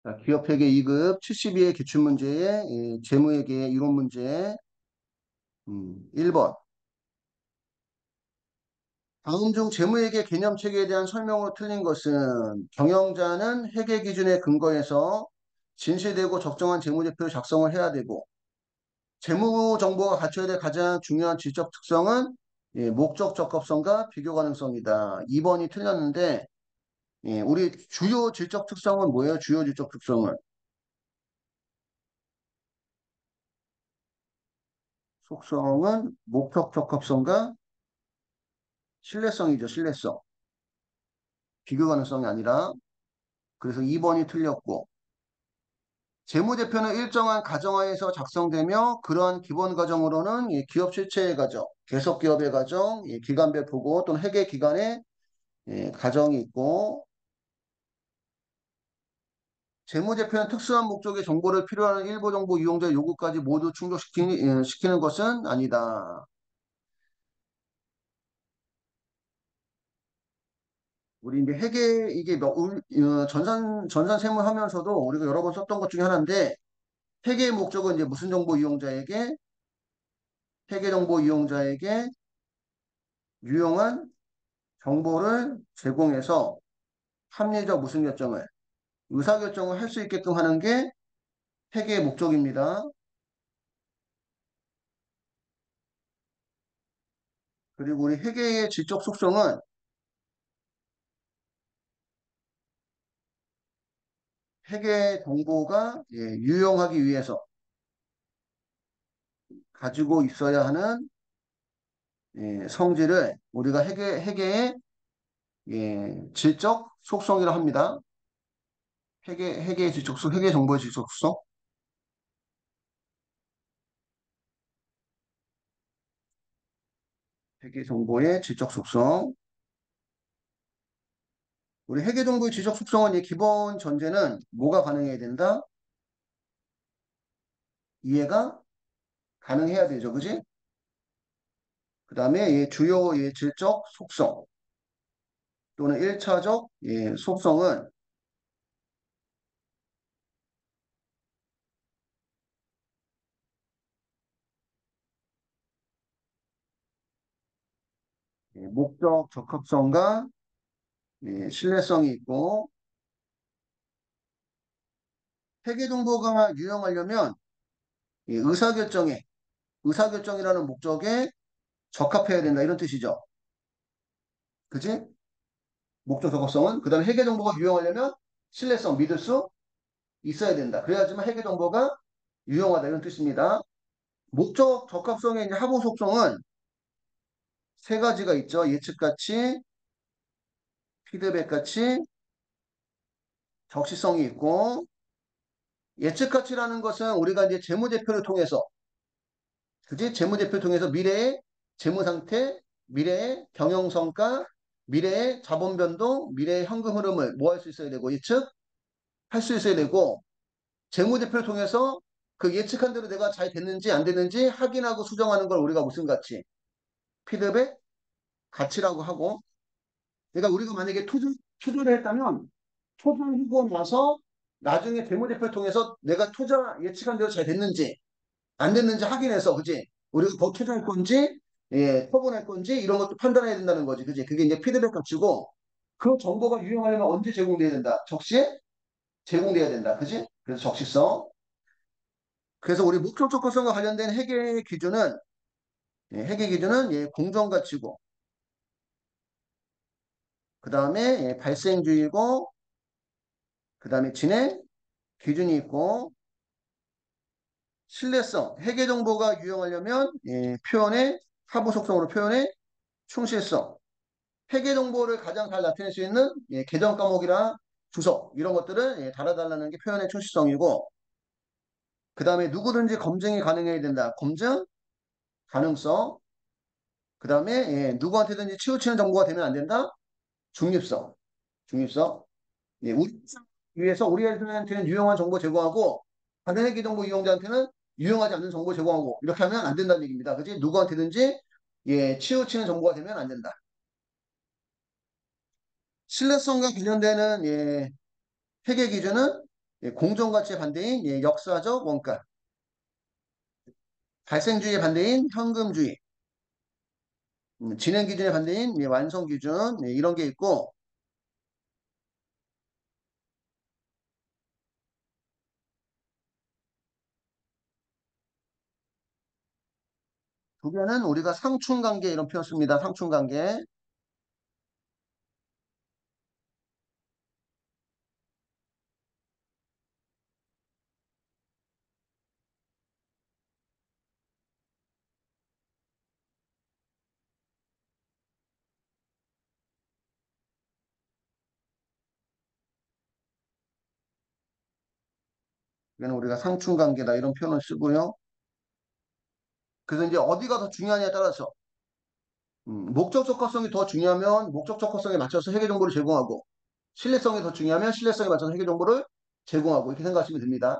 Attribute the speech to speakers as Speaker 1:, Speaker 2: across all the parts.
Speaker 1: 자, 기업회계 2급 72의 기출문제의 재무회계 이론 문제 1번. 다음 중 재무회계 개념체계에 대한 설명으로 틀린 것은 경영자는 회계 기준에 근거해서 진실되고 적정한 재무제표를 작성을 해야 되고 재무 정보가 갖춰야 될 가장 중요한 지적 특성은 목적 적합성과 비교 가능성이다. 2번이 틀렸는데 우리 주요 질적 특성은 뭐예요? 주요 질적 특성은 속성은 목적 적합성과 신뢰성이죠. 신뢰성. 비교 가능성이 아니라. 그래서 2번이 틀렸고 재무제표는 일정한 가정하에서 작성되며 그러한 기본 과정으로는 기업 실체의 과정, 계속기업의 과정, 기간별 보고 또는 회계 기간의 과정이 있고 재무제표는 특수한 목적의 정보를 필요로 하는 일부 정보 이용자 요구까지 모두 충족시키는 것은 아니다. 우리 이제 회계 이게 전산 세무하면서도 우리가 여러 번 썼던 것 중에 하나인데 회계의 목적은 이제 무슨 정보 이용자에게 회계 정보 이용자에게 유용한 정보를 제공해서 합리적 무슨 결정을 의사결정을 할 수 있게끔 하는 게 회계의 목적입니다. 그리고 우리 회계의 질적 속성은 회계 정보가 유용하기 위해서 가지고 있어야 하는 성질을 우리가 회계의 질적 속성이라 합니다. 회계의 질적 속, 회계 정보의 질적 속성, 회계 정보의 질적 속성. 우리 회계 정보의 질적 속성은 이 기본 전제는 뭐가 가능해야 된다? 이해가 가능해야 되죠, 그지? 그 다음에 주요 질적 속성 또는 1차적 속성은 목적 적합성과 신뢰성이 있고 회계 정보가 유용하려면 의사결정이라는 목적에 적합해야 된다 이런 뜻이죠. 그지? 목적 적합성은 그 다음에 회계 정보가 유용하려면 신뢰성 믿을 수 있어야 된다. 그래야지만 회계 정보가 유용하다 이런 뜻입니다. 목적 적합성의 이제 하부 속성은 세 가지가 있죠. 예측가치, 피드백가치, 적시성이 있고 예측가치라는 것은 우리가 이제 재무제표를 통해서 그지? 재무제표를 통해서 미래의 재무상태, 미래의 경영성과, 미래의 자본변동, 미래의 현금 흐름을 뭐 할 수 있어야 되고 예측할 수 있어야 되고 재무제표를 통해서 그 예측한 대로 내가 잘 됐는지 안 됐는지 확인하고 수정하는 걸 우리가 무슨 가치? 피드백 가치라고 하고 그러니까 우리가 만약에 투자를 했다면 투자하고 나서 나중에 재무제표를 통해서 내가 투자 예측한 대로 잘 됐는지 안 됐는지 확인해서 그지? 우리가 더 투자할 건지 처분할 건지 이런 것도 판단해야 된다는 거지 그지? 그게 이제 피드백 가치고 그 정보가 유용하려면 언제 제공돼야 된다? 적시에 제공돼야 된다 그지? 그래서 적시성 그래서 우리 목적 접근성과 관련된 회계 기준은 공정 가치고 그 다음에 발생주의고 그 다음에 진행 기준이 있고 신뢰성 회계 정보가 유용하려면 표현의 하부 속성으로 표현의 충실성 회계 정보를 가장 잘 나타낼 수 있는 계정 과목이랑 주석 이런 것들을 달아달라는 게 표현의 충실성이고 그 다음에 누구든지 검증이 가능해야 된다. 검증 가능성 그 다음에 누구한테든지 치우치는 정보가 되면 안 된다. 중립성 중립성 우리 위해서 우리한테는 유용한 정보 제공하고 다른 회계 정보 이용자한테는 유용하지 않는 정보 제공하고 이렇게 하면 안 된다는 얘기입니다. 그지? 누구한테든지 치우치는 정보가 되면 안 된다. 신뢰성과 관련되는 회계 기준은 공정가치의 반대인 역사적 원가, 발생주의의 반대인 현금주의, 진행기준의 반대인 완성기준 이런 게 있고 두 개는 우리가 상충관계 이런 표현 씁니다. 상충관계. 이거는 우리가 상충관계다 이런 표현을 쓰고요. 그래서 이제 어디가 더 중요하냐에 따라서 목적 적합성이 더 중요하면 목적 적합성에 맞춰서 회계 정보를 제공하고 신뢰성이 더 중요하면 신뢰성에 맞춰서 회계 정보를 제공하고 이렇게 생각하시면 됩니다.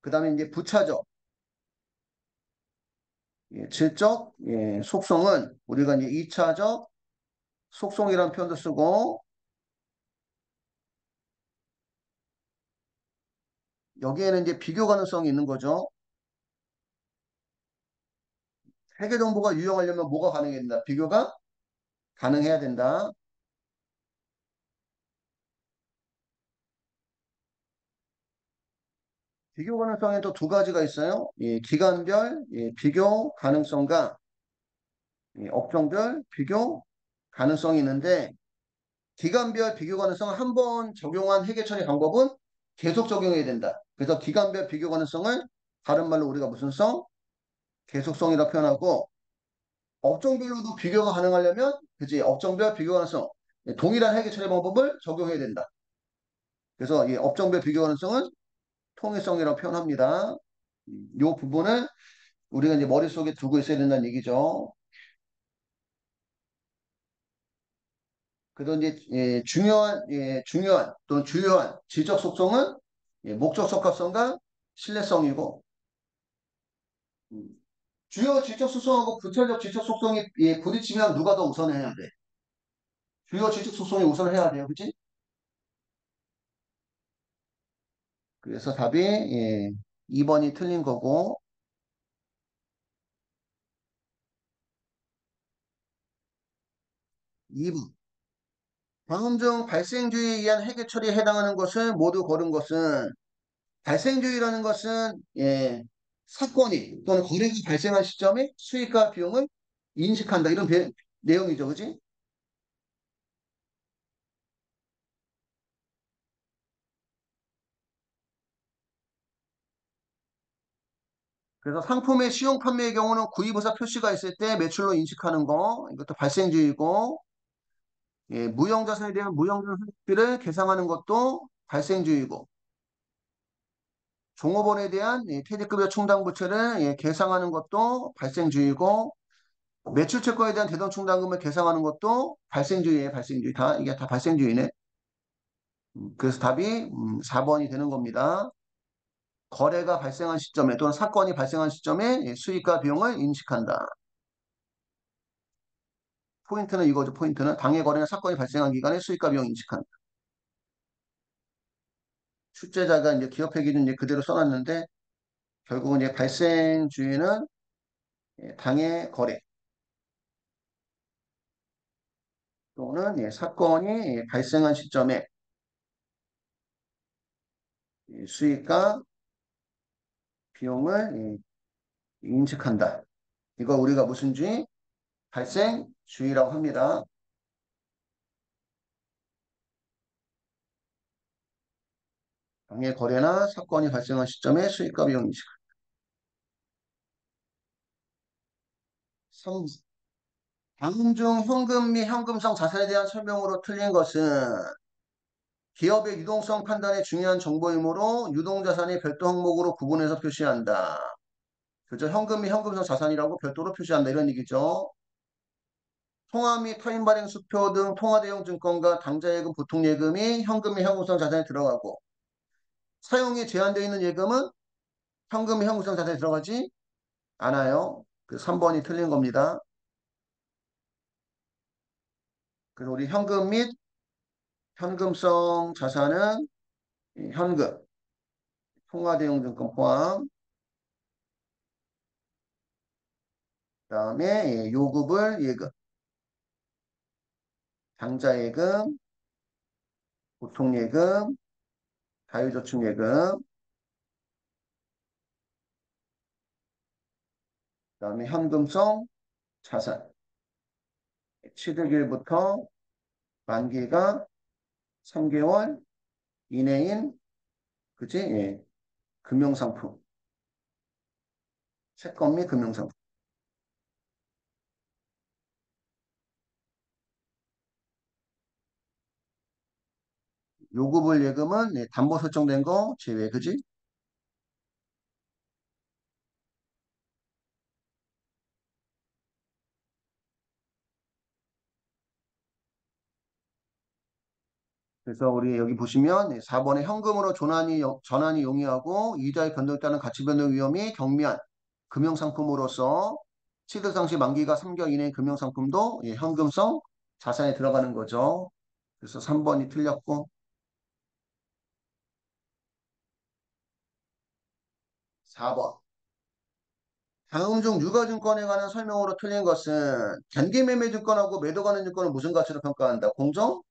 Speaker 1: 그 다음에 이제 부차적, 질적, 속성은 우리가 이제 2차적 속성이라는 표현도 쓰고 여기에는 이제 비교 가능성이 있는 거죠. 회계 정보가 유용하려면 뭐가 가능해야 된다? 비교가 가능해야 된다. 비교 가능성에 또 두 가지가 있어요. 기간별 비교 가능성과 업종별 비교 가능성이 있는데 기간별 비교 가능성은 한 번 적용한 회계 처리 방법은 계속 적용해야 된다. 그래서 기간별 비교 가능성을 다른 말로 우리가 무슨 성? 계속성이라 표현하고 업종별로도 비교가 가능하려면 그지 업종별 비교 가능성 동일한 회계 처리 방법을 적용해야 된다. 그래서 이 업종별 비교 가능성은 통일성이라고 표현합니다. 이 부분을 우리가 이제 머릿속에 두고 있어야 된다는 얘기죠. 그래서 이제 중요한 또는 주요한 지적 속성은 목적 적합성과 신뢰성이고 음, 주요 지적 속성하고 구체적 지적 속성이 부딪히면 누가 더 우선해야 돼? 주요 지적 속성이 우선해야 돼요, 그치? 그래서 답이 2번이 틀린 거고 2번 다음 중 발생주의에 의한 회계 처리에 해당하는 것을 모두 고른 것은 발생주의라는 것은 사건이 또는 거래가 발생한 시점에 수익과 비용을 인식한다 이런 내용이죠, 그지? 그래서 상품의 시용 판매의 경우는 구입의사 표시가 있을 때 매출로 인식하는 거 이것도 발생주의고 무형자산에 대한 무형자산비를 계상하는 것도 발생주의고 종업원에 대한 퇴직급여 충당부채를 계상하는 것도 발생주의고 매출채권에 대한 대동충당금을 계상하는 것도 발생주의예요. 발생주의. 다 이게 다 발생주의네. 그래서 답이 4번이 되는 겁니다. 거래가 발생한 시점에 또는 사건이 발생한 시점에 수익과 비용을 인식한다. 포인트는 이거죠. 포인트는 당해 거래나 사건이 발생한 기간에 수익과 비용 인식한다. 출제자가 이제 기업회 기준 이제 그대로 써놨는데 결국은 이제 발생주의는 당해 거래 또는 사건이 발생한 시점에 수익과 비용을 인식한다. 이거 우리가 무슨 주의? 발생주의라고 합니다. 당해 거래나 사건이 발생한 시점에 수익과 비용 인식. 3. 다음 중 현금 및 현금성 자산에 대한 설명으로 틀린 것은 기업의 유동성 판단에 중요한 정보이므로 유동자산이 별도 항목으로 구분해서 표시한다. 그렇죠. 현금 및 현금성 자산이라고 별도로 표시한다. 이런 얘기죠. 통화 및 타인 발행 수표 등 통화 대용 증권과 당좌예금, 보통예금이 현금 및 현금성 자산에 들어가고 사용이 제한되어 있는 예금은 현금 및 현금성 자산에 들어가지 않아요. 그 3번이 틀린 겁니다. 그래서 우리 현금 및 현금성 자산은 현금, 통화대용증권 포함. 그다음에 요금을 예금, 당좌예금, 보통예금, 자유저축예금. 그다음에 현금성 자산. 취득일부터 만기가 3개월 이내인 그지? 예. 금융상품, 채권 및 금융상품. 요금을 예금은 담보 설정된 거 제외, 그지? 그래서 우리 여기 보시면 4번에 현금으로 전환이 용이하고 이자의 변동에 따른 가치 변동 위험이 경미한 금융상품으로서 취득 당시 만기가 3개월 이내인 금융상품도 현금성 자산에 들어가는 거죠. 그래서 3번이 틀렸고 4번. 다음 중 유가증권에 관한 설명으로 틀린 것은 단기매매증권하고 매도 가능 증권을 무슨 가치로 평가한다? 공정?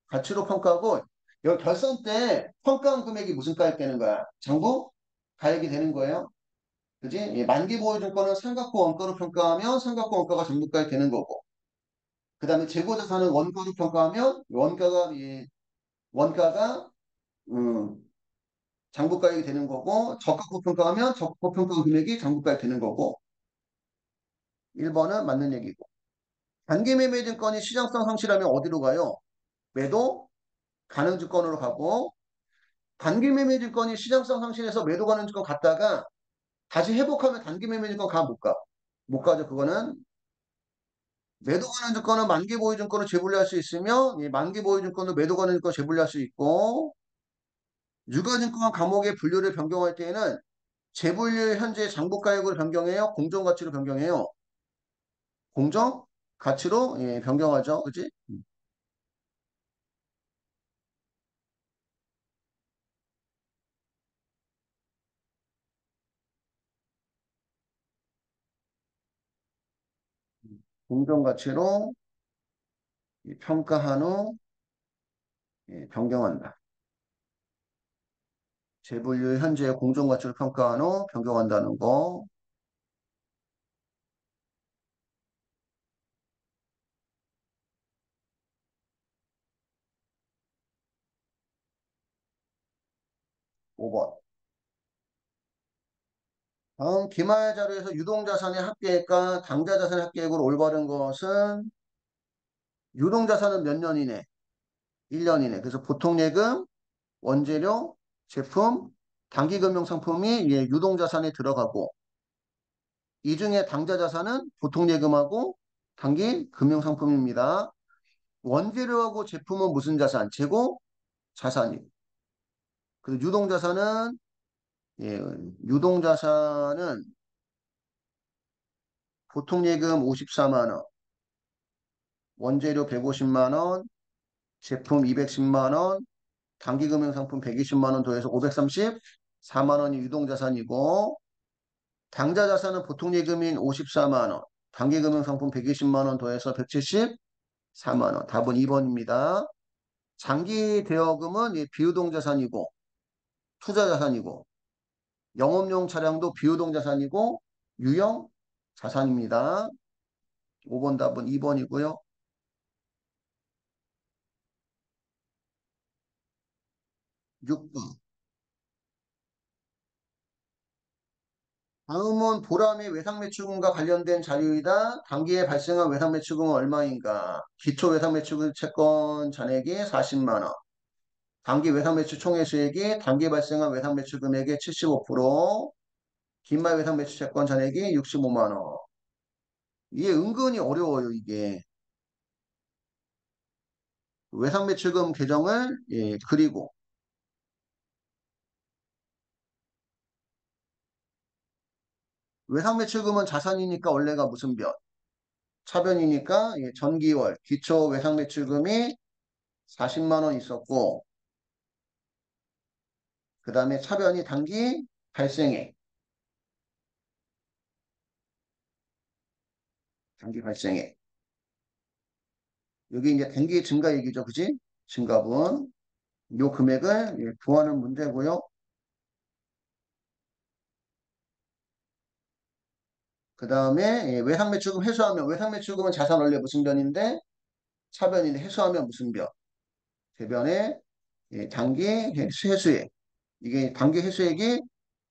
Speaker 1: 가치로 평가하고 여기 결산 때 평가한 금액이 무슨 가액 되는 거야? 장부? 가액이 되는 거예요. 그지? 만기 보유증권은 삼각호 원가로 평가하면 삼각호 원가가 장부가액 되는 거고 그 다음에 재고자산은 원가로 평가하면 원가가 음, 장부가액이 되는 거고 적합호 평가하면 적합호 평가 금액이 장부가액 되는 거고 1번은 맞는 얘기고 단기매매증권이 시장성 상실하면 어디로 가요? 매도 가능증권으로 가고 단기매매증권이 시장성 상실해서 매도 가능증권 갔다가 다시 회복하면 단기매매증권 가 못 가? 못 가죠. 그거는 매도 가능증권은 만기 보유증권을 재분리할 수 있으며 만기 보유증권도 매도 가능증권 재분리할 수 있고 유가증권 과목의 분류를 변경할 때에는 재분류 현재 장부가액으로 변경해요? 공정가치로 변경해요? 공정가치로 변경하죠. 그치? 공정가치로 평가한 후 변경한다. 재분류 현재 공정가치로 평가한 후 변경한다는 거. 5번. 다음 기말 자료에서 유동자산의 합계액과 당좌자산의 합계액으로 올바른 것은 유동자산은 몇 년 이내? 1년 이내. 그래서 보통예금, 원재료, 제품, 단기금융상품이 유동자산에 들어가고 이 중에 당좌자산은 보통예금하고 단기금융상품입니다. 원재료하고 제품은 무슨 자산? 재고 자산이고 그리고 유동자산은 보통예금 54만 원, 원재료 150만 원, 제품 210만 원, 단기금융상품 120만 원 더해서 534만 원이 유동자산이고 당좌자산은 보통예금인 54만 원, 단기금융상품 120만 원 더해서 174만 원. 답은 2번입니다. 장기대여금은 비유동자산이고 투자자산이고 영업용 차량도 비유동자산이고 유형자산입니다. 5번 답은 2번이고요. 6번. 다음은 보람의 외상매출금과 관련된 자료이다. 단기에 발생한 외상매출금은 얼마인가? 기초 외상매출 채권 잔액이 40만 원. 단기 외상매출 총회수액이 단기에 발생한 외상매출 금액의 75%. 긴말 외상매출 채권 잔액이 65만 원. 이게 은근히 어려워요, 이게. 외상매출금 계정을 그리고 외상매출금은 자산이니까 원래가 무슨 변? 차변이니까 전기월 기초 외상매출금이 40만 원 있었고 그 다음에 차변이 단기 발생액. 단기 발생액. 여기 이제 단기 증가액이죠. 그지? 증가분. 요 금액을 구하는 문제고요. 그 다음에 외상매출금 회수하면 외상매출금은 자산 원래 무슨 변인데 차변인데 회수하면 무슨 변? 대변에 단기 회수액. 이게 단기 회수액이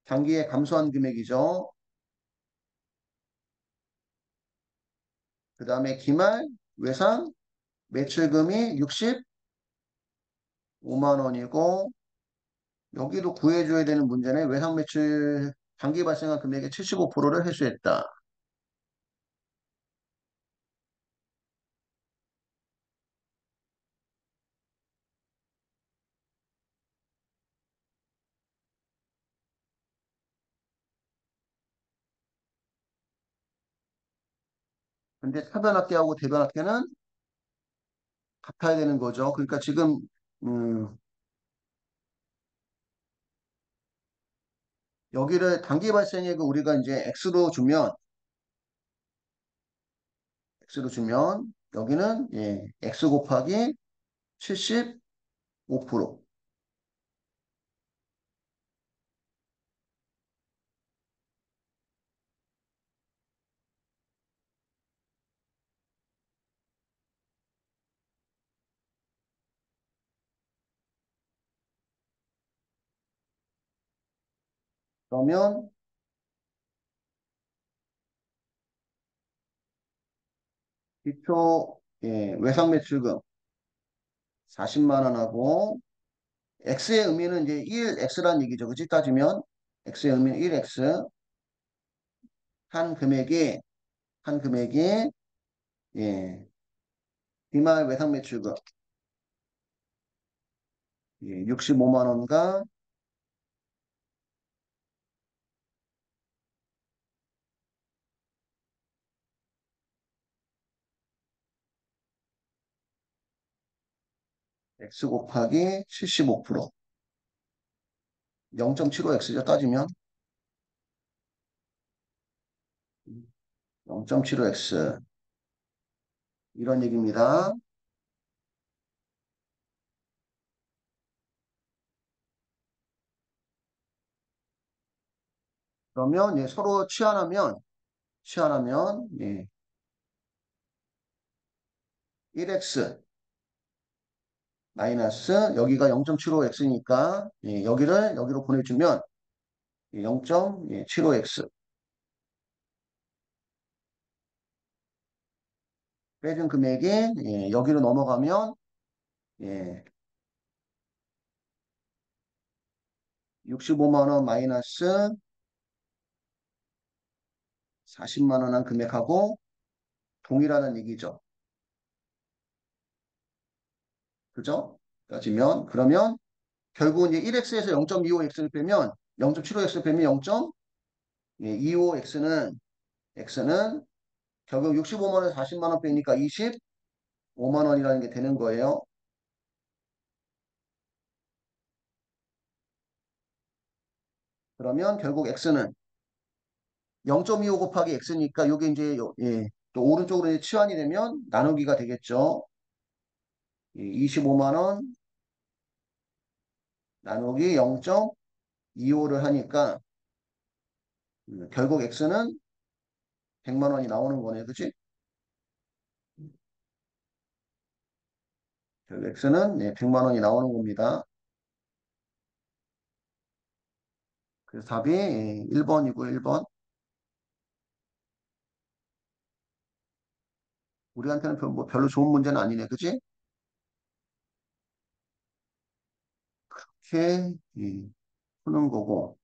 Speaker 1: 단기에 감소한 금액이죠. 그 다음에 기말 외상 매출금이 65만 원이고 여기도 구해줘야 되는 문제네. 외상 매출 단기 발생한 금액의 75%를 회수했다. 근데 차변학계하고 대변학계는 같아야 되는 거죠. 그러니까 지금 여기를 단기 발생액을 우리가 이제 X로 주면 여기는 X 곱하기 75%. 그러면 기초 외상 매출금 40만 원하고 X의 의미는 이제 1X라는 얘기죠. 그치? 따지면 X의 의미는 1X 한 금액이 한 금액이 예, 비말 외상 매출금 65만 원과 X 곱하기 75% 0.75X죠. 따지면 0.75X 이런 얘기입니다. 그러면 서로 치환하면 1X 마이너스 여기가 0.75X니까 여기를 여기로 보내주면 0.75X 빼준 금액이 여기로 넘어가면 예, 65만 원 마이너스 40만 원 한 금액하고 동일하다는 얘기죠. 그죠? 따지면 그러면 결국은 이제 1x에서 0.25x를 빼면 0.75x를 빼면 0.25x는 x는 결국 65만 원 40만 원 빼니까 25만 원이라는 게 되는 거예요. 그러면 결국 x는 0.25 곱하기 x니까 이게 이제 또 오른쪽으로 이제 치환이 되면 나누기가 되겠죠. 25만 원 나누기 0.25를 하니까 결국 x는 100만 원이 나오는 거네. 그치? 결국 x는 100만 원이 나오는 겁니다. 그래서 답이 1번이고 1번. 우리한테는 뭐 별로 좋은 문제는 아니네. 그치? 이렇게 푸는 거고.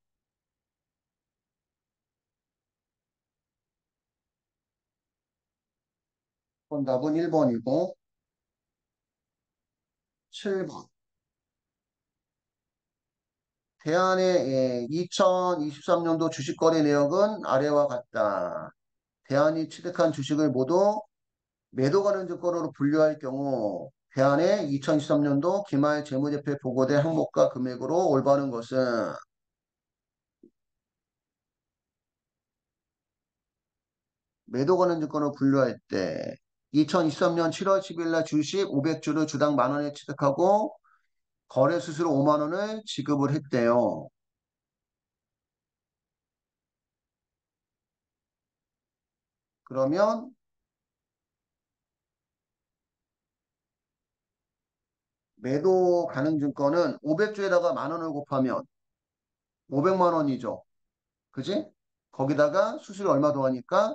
Speaker 1: 답은 1번이고 7번. 대한의 2023년도 주식거래 내역은 아래와 같다. 대한이 취득한 주식을 모두 매도 가능 증권으로 분류할 경우 대안의 2023년도 기말 재무제표 보고된 항목과 금액으로 올바른 것은 매도 관련 증권을 분류할 때 2023년 7월 10일 날 주식 500주를 주당 만 원에 취득하고 거래 수수료 5만 원을 지급을 했대요. 그러면 매도 가능 증권은 500주에다가 만 원을 곱하면 500만 원이죠. 그지? 거기다가 수수료 얼마 더하니까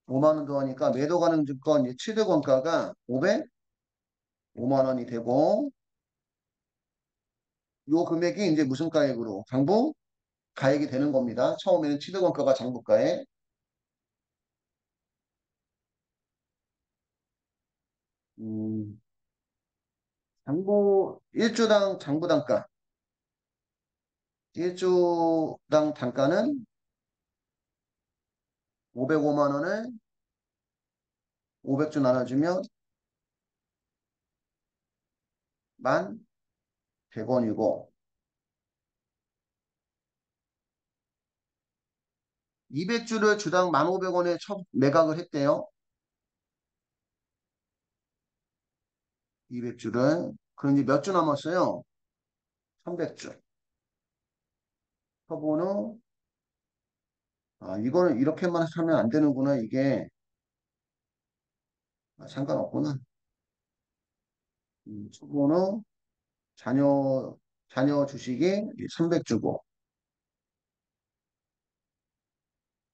Speaker 1: 5만 원 더하니까 매도 가능 증권 취득 원가가 500만 원이 되고 요 금액이 이제 무슨 가액으로? 장부 가액이 되는 겁니다. 처음에는 취득 원가가 장부가액. 음, 장부 1주당 장부 단가 1주당 단가는 505만 원을 500주 나눠주면 1,100원이고 200주를 주당 1,500원에 매각을 했대요. 200주를. 그럼 이제 몇 주 남았어요? 300주. 초보는 이거는 이렇게만 하면 안 되는구나. 이게 상관없구나. 초보는 자녀 주식이 300주고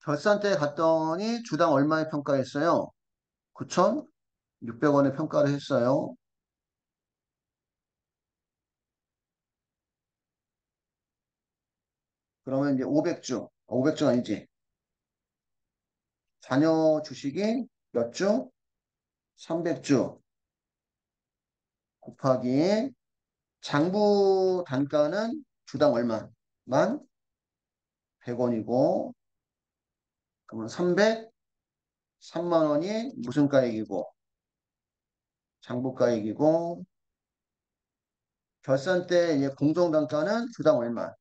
Speaker 1: 결산 때 갔더니 주당 얼마에 평가했어요? 9,600원에 평가를 했어요. 그러면 이제 500주 아니지. 자녀 주식이 몇 주? 300주 곱하기 장부 단가는 주당 얼마? 1,100원이고 그러면 303만 원이 무슨 가액이고 장부가액이고 결산 때 이제 공정단가는 주당 얼마?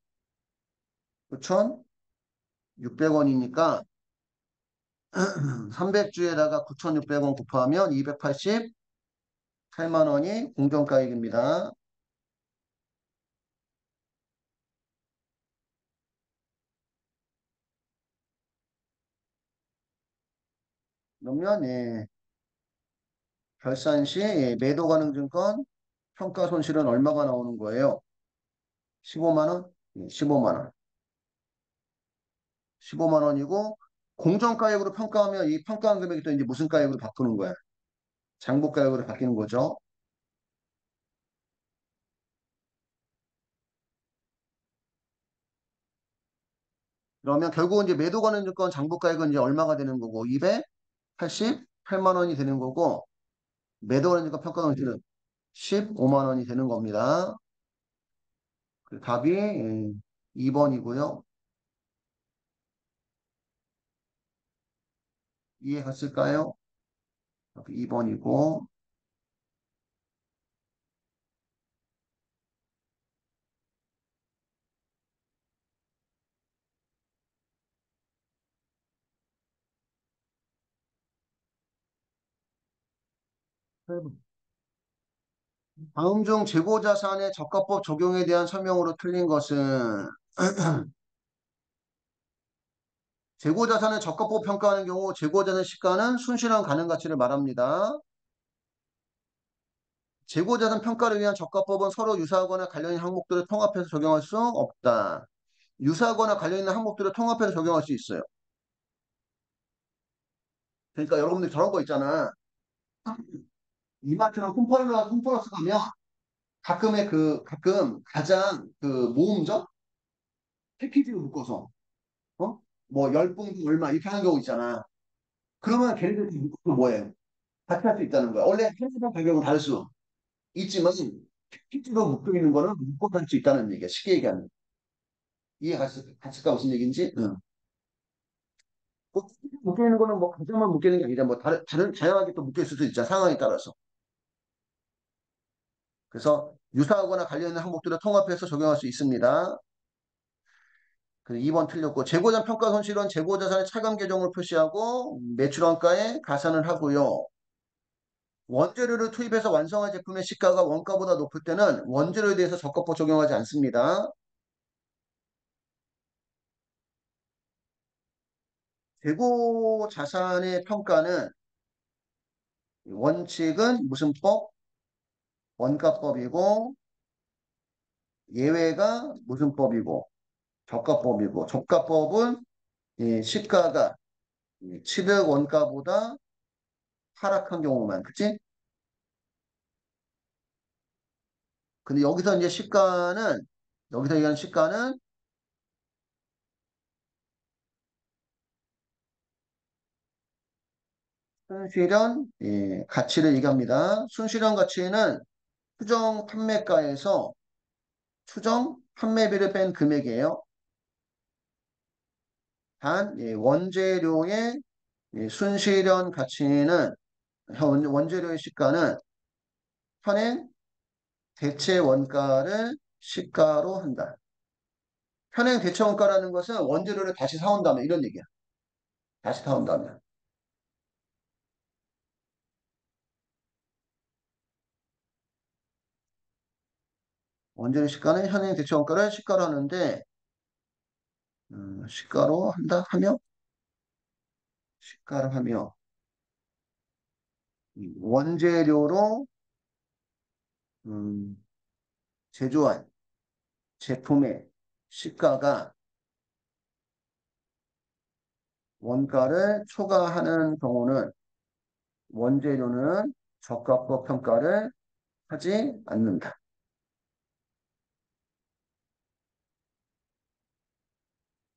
Speaker 1: 9,600원이니까 300주에다가 9,600원 곱하면 288만 원이 공정가액입니다. 그러면 결산 시 매도 가능 증권 평가 손실은 얼마가 나오는 거예요? 15만 원? 15만 원. 15만 원이고 공정가액으로 평가하면 이 평가한 금액이 또 이제 무슨 가액으로 바꾸는 거야? 장부가액으로 바뀌는 거죠. 그러면 결국은 이제 매도 가능 증권 장부가액은 이제 얼마가 되는 거고 288만 원이 되는 거고 매도 가능 증권 평가 손실은 15만 원이 되는 겁니다. 그 답이 2번이고요. 이해 갔을까요? 답이 2번이고 다음 중 재고자산의 저가법 적용에 대한 설명으로 틀린 것은 재고자산의 저가법 평가하는 경우 재고자산 시가는 순실한 가능 가치를 말합니다. 재고자산 평가를 위한 저가법은 서로 유사하거나 관련 있는 항목들을 통합해서 적용할 수 없다. 유사하거나 관련 있는 항목들을 통합해서 적용할 수 있어요. 그러니까 여러분들 저런 거 있잖아. 이마트나 홈플러스 가면 가끔 가장 그 모음점 패키지로 묶어서 어? 뭐 10분 얼마 이렇게 하는 경우 있잖아. 그러면 걔네들이 묶어서 뭐예요? 같이 할 수 있다는 거야. 원래 한시간 가격은 다를 수 있지만 패키지로 묶여 있는 거는 묶어 할 수 있다는 얘기야. 쉽게 얘기하면. 갔을까 무슨 얘기인지? 응. 뭐 묶여 있는 거는 뭐 가장만 묶여 있는 게 아니라 뭐 다른 다양하게 또 묶여 있을 수도 있잖아. 상황에 따라서. 그래서 유사하거나 관련된 항목들을 통합해서 적용할 수 있습니다. 그래서 2번 틀렸고 재고자 평가 손실은 재고자산의 차감 계정을 표시하고 매출원가에 가산을 하고요. 원재료를 투입해서 완성한 제품의 시가가 원가보다 높을 때는 원재료에 대해서 적합법 적용하지 않습니다. 재고 자산의 평가는 원칙은 무슨 법? 원가법이고 예외가 무슨 법이고 저가법이고 저가법은 시가가 취득 원가보다 하락한 경우만 그치? 근데 여기서 이제 시가는 여기서 얘기하는 시가는 순실현 가치를 얘기합니다. 순실현 가치는 추정 판매가에서 추정 판매비를 뺀 금액이에요. 단 원재료의 순실현 가치는 원재료의 시가는 현행 대체 원가를 시가로 한다. 현행 대체 원가라는 것은 원재료를 다시 사온다면 이런 얘기야. 다시 사온다면. 원재료 시가는 현행 대체 원가를 시가로 하는데 시가로 한다 하며 시가로 하며 원재료로 음, 제조한 제품의 시가가 원가를 초과하는 경우는 원재료는 저가법 평가를 하지 않는다.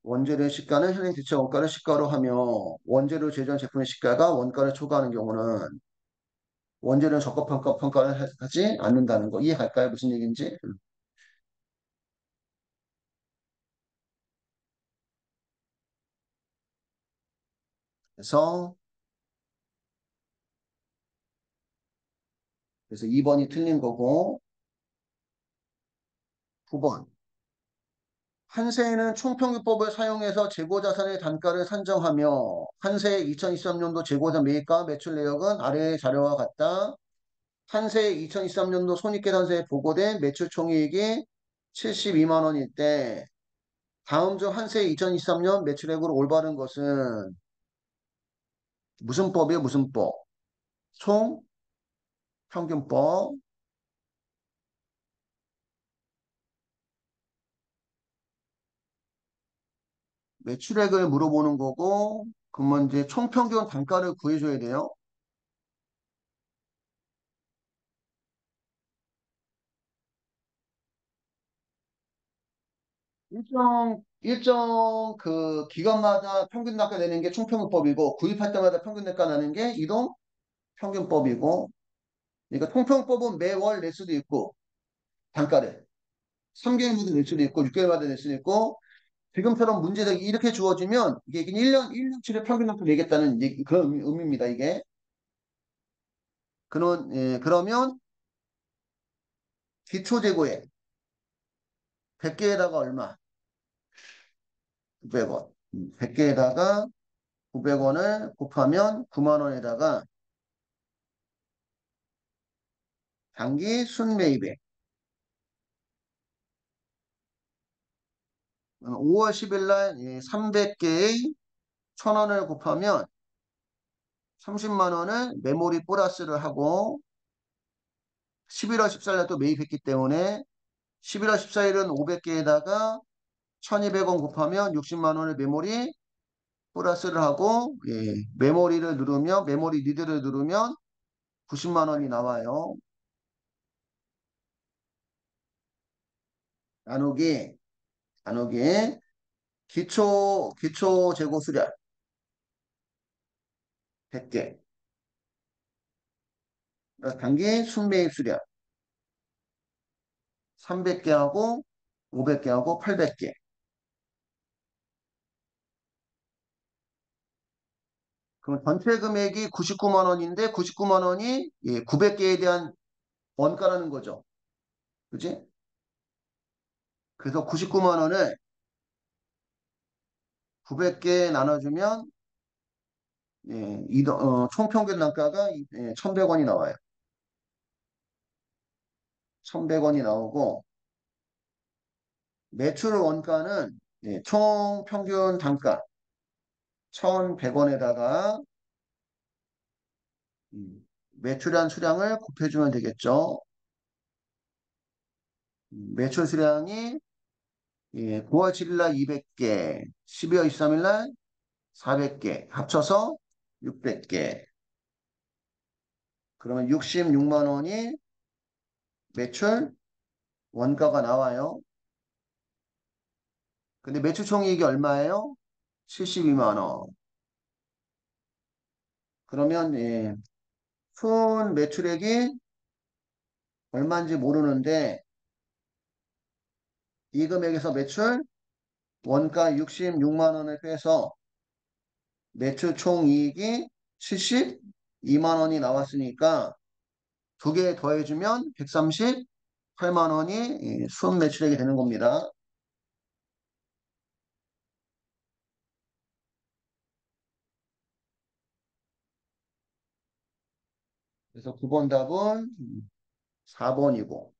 Speaker 1: 원재료의 시가는 현행 대체 원가를 시가로 하며 원재료 제조한 제품의 시가가 원가를 초과하는 경우는 원재료는 저가 평가를 하지 않는다는 거 이해갈까요? 무슨 얘기인지? 그래서 그래서 2번이 틀린 거고 9번 한세에는 총평균법을 사용해서 재고자산의 단가를 산정하며 한세의 2023년도 재고자산 매입과 매출 내역은 아래의 자료와 같다. 한세의 2023년도 손익계산서에 보고된 매출 총이익이 72만 원일 때 다음 중 한세의 2023년 매출액으로 올바른 것은 무슨 법이에요? 무슨 법? 총평균법. 매출액을 물어보는 거고 그러면 이제 총평균 단가를 구해줘야 돼요. 일정 그 기간마다 평균 단가 내는 게 총평균법이고 구입할 때마다 평균 단가 나는 게 이동 평균법이고 그러니까 총평균법은 매월 낼 수도 있고 단가를 3개월마다 낼 수도 있고 6개월마다 낼 수도 있고 지금처럼 문제가 이렇게 주어지면 이게 1년치를 평균 단가 내겠다는 그런 의미입니다. 이게 그러면 기초재고에 100개에다가 얼마? 900원. 100개에다가 900원을 곱하면 9만 원에다가 단기 순매입액 5월 10일 날 300개의 1000원을 곱하면 30만 원을 메모리 플러스를 하고 11월 14일 날 또 매입했기 때문에 11월 14일은 500개에다가 1200원 곱하면 60만 원을 메모리 플러스를 하고 메모리를 누르면 메모리 리드를 누르면 90만 원이 나와요. 나누기 나누기 기초 재고 수량 100개 단기 순매입 수량 300개하고 500개하고 800개 그럼 전체 금액이 99만 원인데 99만 원이 900개에 대한 원가라는 거죠. 그지? 그래서 99만 원을 900개 나눠주면 예, 총 평균 단가가 1,100원이 나와요. 1,100원이 나오고 매출 원가는 총 평균 단가 1,100원에다가 매출한 수량을 곱해주면 되겠죠. 매출 수량이 9월 7일 날 200개, 12월 23일 날 400개, 합쳐서 600개. 그러면 66만 원이 매출 원가가 나와요. 근데 매출 총이익이 얼마예요? 72만 원. 그러면 순 매출액이 얼마인지 모르는데 이 금액에서 매출 원가 66만 원을 빼서 매출 총이익이 72만 원이 나왔으니까 두 개 더해주면 138만 원이 순 매출액이 되는 겁니다. 그래서 9번 답은 4번이고